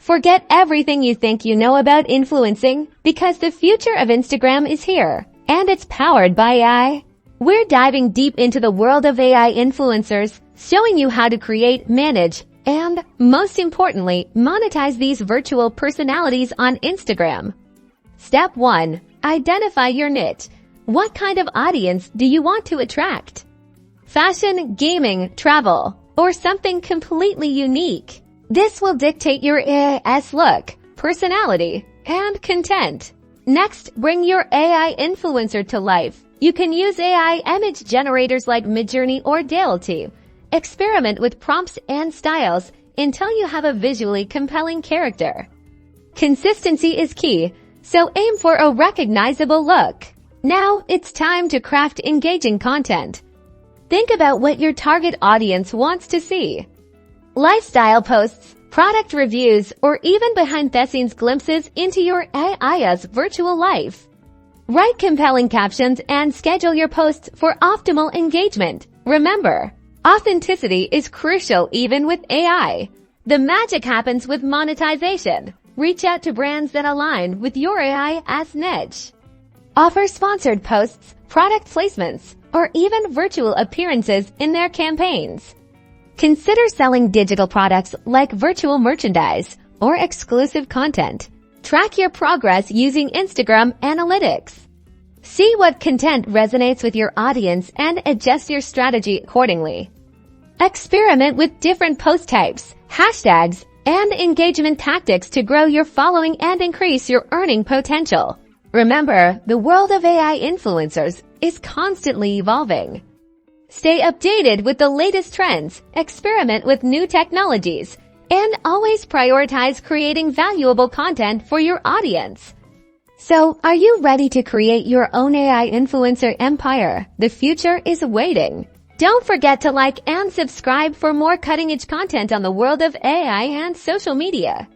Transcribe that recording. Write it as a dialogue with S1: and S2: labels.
S1: Forget everything you think you know about influencing because the future of Instagram is here and it's powered by AI. We're diving deep into the world of AI influencers, showing you how to create, manage, and, most importantly, monetize these virtual personalities on Instagram. Step 1. Identify your niche. What kind of audience do you want to attract? Fashion, gaming, travel, or something completely unique? This will dictate your AI's look, personality, and content. Next, bring your AI influencer to life. You can use AI image generators like Midjourney or Dall-E. Experiment with prompts and styles until you have a visually compelling character. Consistency is key, so aim for a recognizable look. Now, it's time to craft engaging content. Think about what your target audience wants to see. Lifestyle posts, product reviews, or even behind-the-scenes glimpses into your AI's virtual life. Write compelling captions and schedule your posts for optimal engagement. Remember, authenticity is crucial even with AI. The magic happens with monetization. Reach out to brands that align with your AI's niche. Offer sponsored posts, product placements, or even virtual appearances in their campaigns. Consider selling digital products like virtual merchandise or exclusive content. Track your progress using Instagram Analytics. See what content resonates with your audience and adjust your strategy accordingly. Experiment with different post types, hashtags, and engagement tactics to grow your following and increase your earning potential. Remember, the world of AI influencers is constantly evolving. Stay updated with the latest trends, experiment with new technologies, and always prioritize creating valuable content for your audience. So, are you ready to create your own AI influencer empire? The future is waiting. Don't forget to like and subscribe for more cutting-edge content on the world of AI and social media.